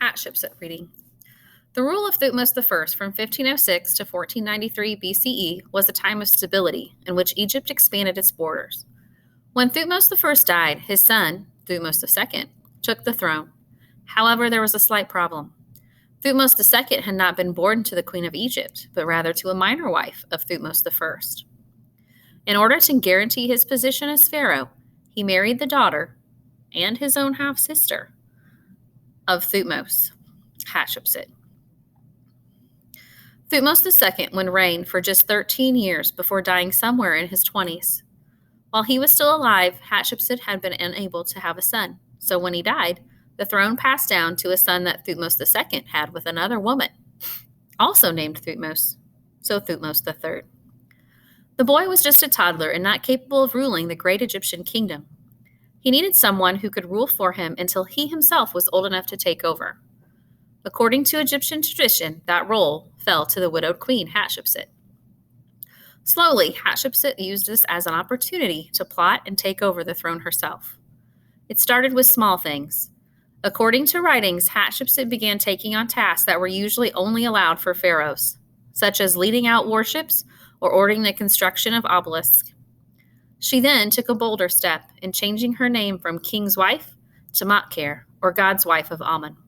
Hatshepsut Reading. The rule of Thutmose I from 1506 to 1493 BCE was a time of stability in which Egypt expanded its borders. When Thutmose I died, his son, Thutmose II, took the throne. However, there was a slight problem. Thutmose II had not been born to the Queen of Egypt, but rather to a minor wife of Thutmose I. In order to guarantee his position as pharaoh, he married the daughter and his own half-sister of Thutmose, Hatshepsut. Thutmose II would reign for just 13 years before dying somewhere in his 20s. While he was still alive, Hatshepsut had been unable to have a son, so when he died, the throne passed down to a son that Thutmose II had with another woman, also named Thutmose, so Thutmose III. The boy was just a toddler and not capable of ruling the great Egyptian kingdom. He needed someone who could rule for him until he himself was old enough to take over. According to Egyptian tradition, that role fell to the widowed queen, Hatshepsut. Slowly, Hatshepsut used this as an opportunity to plot and take over the throne herself. It started with small things. According to writings, Hatshepsut began taking on tasks that were usually only allowed for pharaohs, such as leading out warships or ordering the construction of obelisks. She then took a bolder step in changing her name from King's Wife to Motker, or God's Wife of Amun.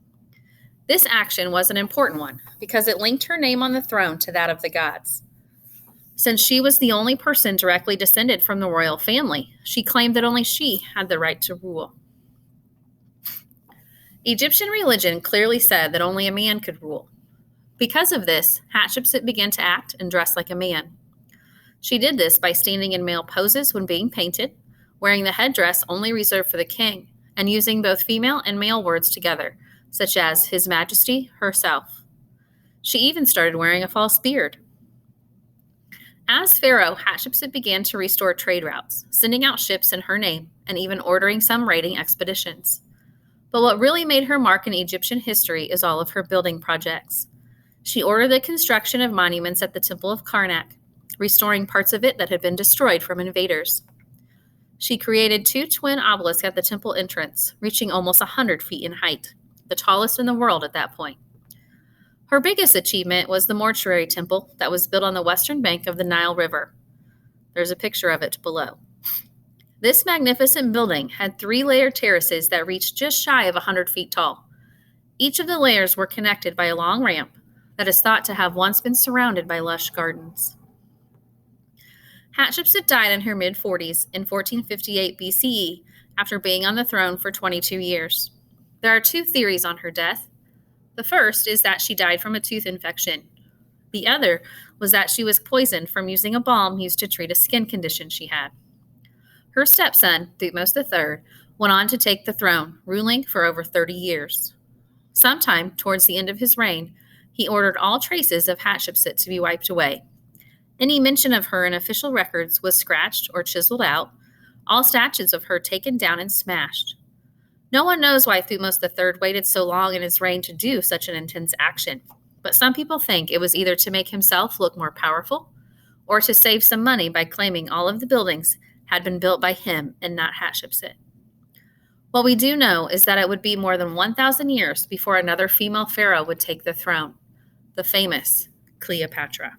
This action was an important one because it linked her name on the throne to that of the gods. Since she was the only person directly descended from the royal family, she claimed that only she had the right to rule. Egyptian religion clearly said that only a man could rule. Because of this, Hatshepsut began to act and dress like a man. She did this by standing in male poses when being painted, wearing the headdress only reserved for the king, and using both female and male words together, such as His Majesty, herself. She even started wearing a false beard. As pharaoh, Hatshepsut began to restore trade routes, sending out ships in her name, and even ordering some raiding expeditions. But what really made her mark in Egyptian history is all of her building projects. She ordered the construction of monuments at the Temple of Karnak, restoring parts of it that had been destroyed from invaders. She created 2 twin obelisks at the temple entrance, reaching almost 100 feet in height, the tallest in the world at that point. Her biggest achievement was the mortuary temple that was built on the western bank of the Nile River. There's a picture of it below. This magnificent building had 3-layered terraces that reached just shy of 100 feet tall. Each of the layers were connected by a long ramp that is thought to have once been surrounded by lush gardens. Hatshepsut died in her mid-40s in 1458 BCE after being on the throne for 22 years. There are 2 theories on her death. The first is that she died from a tooth infection. The other was that she was poisoned from using a balm used to treat a skin condition she had. Her stepson, Thutmose III, went on to take the throne, ruling for over 30 years. Sometime towards the end of his reign, he ordered all traces of Hatshepsut to be wiped away. Any mention of her in official records was scratched or chiseled out, all statues of her taken down and smashed. No one knows why Thutmose III waited so long in his reign to do such an intense action, but some people think it was either to make himself look more powerful or to save some money by claiming all of the buildings had been built by him and not Hatshepsut. What we do know is that it would be more than 1,000 years before another female pharaoh would take the throne, the famous Cleopatra.